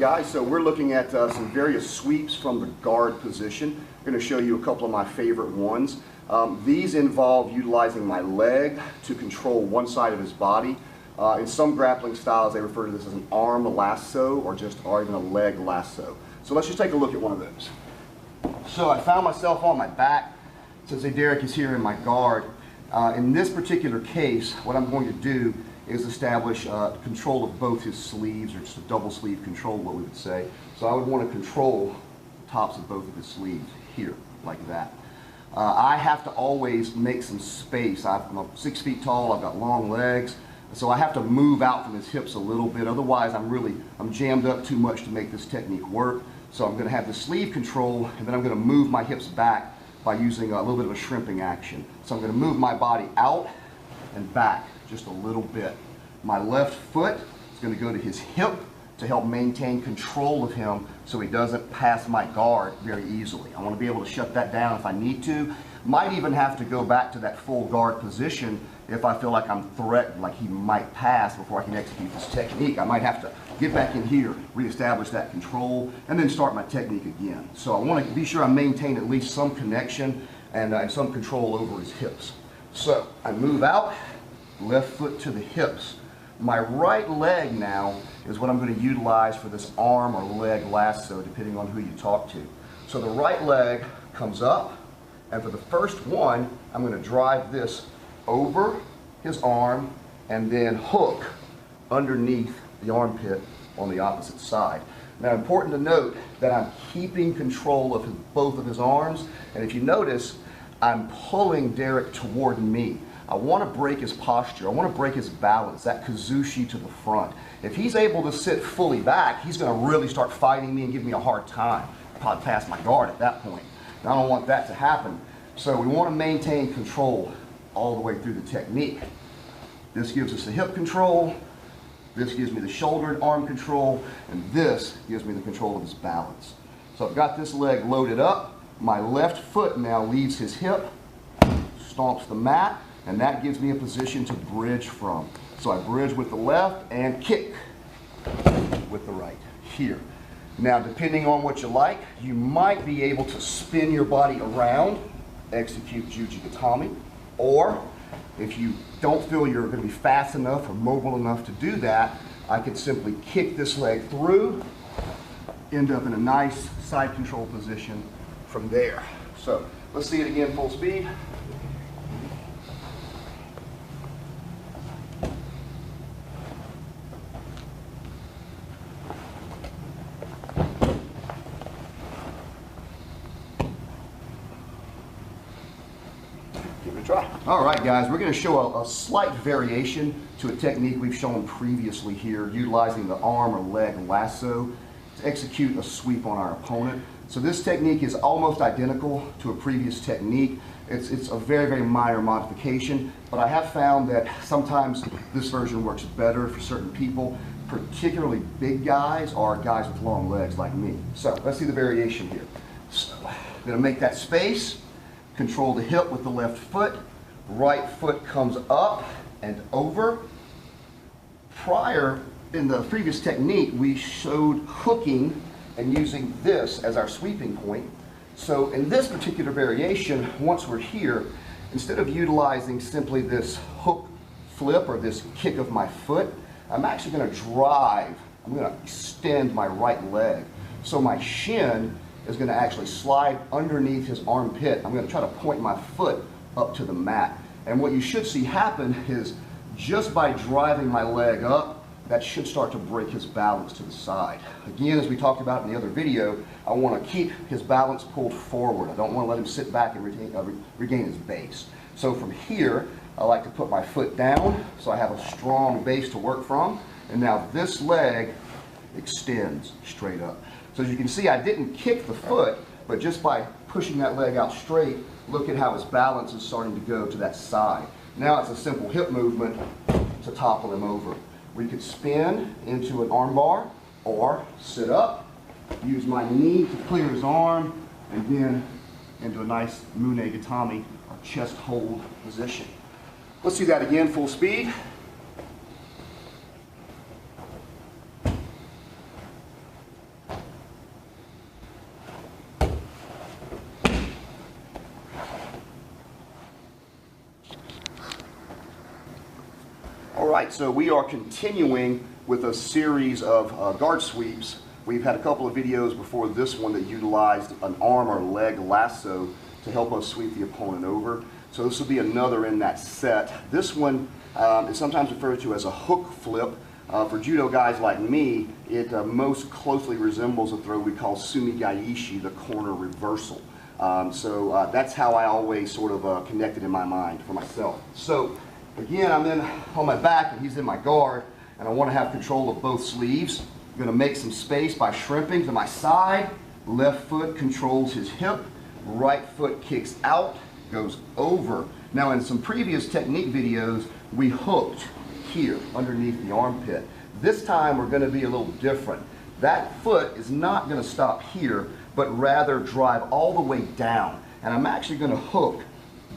guys, so we're looking at some various sweeps from the guard position. I'm going to show you a couple of my favorite ones. These involve utilizing my leg to control one side of his body. In some grappling styles, they refer to this as an arm lasso or even a leg lasso. So let's just take a look at one of those. So I found myself on my back. Sensei Derek is here in my guard. In this particular case, what I'm going to do is establish control of both his sleeves, or just a double sleeve control, what we would say. So I would want to control the tops of both of his sleeves here, like that. I have to always make some space. I'm 6 feet tall, I've got long legs, so I have to move out from his hips a little bit. Otherwise, I'm jammed up too much to make this technique work. So I'm going to have the sleeve control, and then I'm going to move my hips back by using a little bit of a shrimping action. So I'm going to move my body out and back just a little bit. My left foot is going to go to his hip to help maintain control of him so he doesn't pass my guard very easily. I want to be able to shut that down if I need to. Might even have to go back to that full guard position if I feel like I'm threatened, like he might pass before I can execute this technique. I might have to get back in here, reestablish that control, and then start my technique again. So I want to be sure I maintain at least some connection and some control over his hips. So I move out, left foot to the hips. My right leg now is what I'm going to utilize for this arm or leg lasso, depending on who you talk to. So the right leg comes up, and for the first one, I'm going to drive this over his arm and then hook underneath the armpit on the opposite side. Now, important to note that I'm keeping control of both of his arms, and if you notice, I'm pulling Derek toward me. I want to break his posture. I want to break his balance, that kazushi to the front. If he's able to sit fully back, he's going to really start fighting me and give me a hard time. Probably pass my guard at that point. And I don't want that to happen. So we want to maintain control all the way through the technique. This gives us the hip control. This gives me the shoulder and arm control. And this gives me the control of his balance. So I've got this leg loaded up. My left foot now leaves his hip, stomps the mat, and that gives me a position to bridge from. So I bridge with the left and kick with the right here. Now, depending on what you like, you might be able to spin your body around, execute ju-jitsu, or if you don't feel you're going to be fast enough or mobile enough to do that, I could simply kick this leg through, end up in a nice side control position from there. So let's see it again full speed. Give it a try. All right, guys, we're going to show a slight variation to a technique we've shown previously here, utilizing the arm or leg lasso to execute a sweep on our opponent. So this technique is almost identical to a previous technique. It's a very, very minor modification, but I have found that sometimes this version works better for certain people, particularly big guys or guys with long legs like me. So let's see the variation here. So I'm going to make that space, control the hip with the left foot, right foot comes up and over. Prior, in the previous technique, we showed hooking and using this as our sweeping point. So in this particular variation, once we're here, instead of utilizing simply this hook flip or this kick of my foot, I'm actually going to drive, I'm going to extend my right leg. So my shin is going to actually slide underneath his armpit. I'm going to try to point my foot up to the mat. And what you should see happen is just by driving my leg up, that should start to break his balance to the side. Again, as we talked about in the other video, I want to keep his balance pulled forward. I don't want to let him sit back and regain his base. So from here, I like to put my foot down so I have a strong base to work from. And now this leg extends straight up. So as you can see, I didn't kick the foot, but just by pushing that leg out straight, look at how his balance is starting to go to that side. Now it's a simple hip movement to topple him over. We could spin into an arm bar or sit up, use my knee to clear his arm, and then into a nice munegatami or chest hold position. Let's do that again, full speed. right, so we are continuing with a series of guard sweeps. We've had a couple of videos before this one that utilized an arm or leg lasso to help us sweep the opponent over. So this will be another in that set. This one is sometimes referred to as a hook flip. For judo guys like me, it most closely resembles a throw we call Sumi Gaeshi, the corner reversal. So that's how I always sort of connected in my mind for myself. So again, I'm in on my back and he's in my guard, and I want to have control of both sleeves. I'm going to make some space by shrimping to my side. Left foot controls his hip. Right foot kicks out, goes over. Now in some previous technique videos, we hooked here underneath the armpit. This time we're going to be a little different. That foot is not going to stop here, but rather drive all the way down. And I'm actually going to hook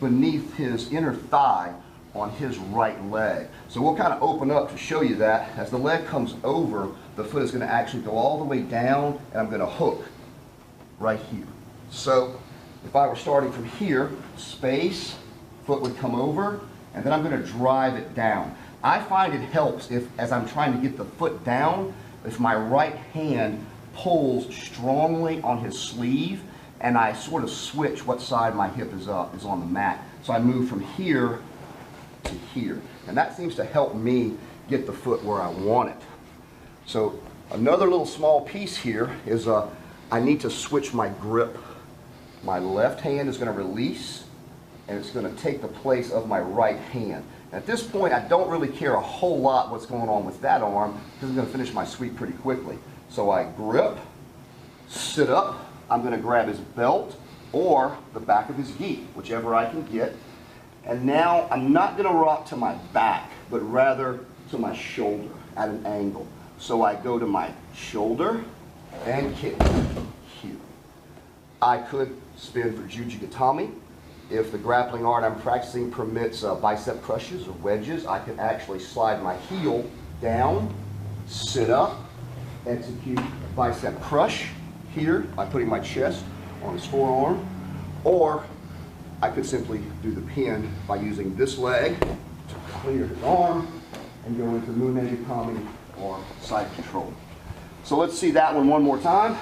beneath his inner thigh on his right leg. So we'll kind of open up to show you that. As the leg comes over, the foot is going to actually go all the way down, and I'm going to hook right here. So if I were starting from here, space, foot would come over, and then I'm going to drive it down. I find it helps if, as I'm trying to get the foot down, if my right hand pulls strongly on his sleeve, and I sort of switch what side my hip is on the mat. So I move from here to here. And that seems to help me get the foot where I want it. So another little small piece here is I need to switch my grip. My left hand is going to release, and it's going to take the place of my right hand. At this point, I don't really care a whole lot what's going on with that arm, because I'm going to finish my sweep pretty quickly. So I grip, sit up, I'm going to grab his belt or the back of his gi, whichever I can get. And now I'm not going to rock to my back, but rather to my shoulder at an angle. So I go to my shoulder and kick here. I could spin for ju-jitsu. If the grappling art I'm practicing permits bicep crushes or wedges, I can actually slide my heel down, sit up, execute a bicep crush here by putting my chest on his forearm, or I could simply do the pin by using this leg to clear his arm and go into Munei Kami or side control. So let's see that one more time.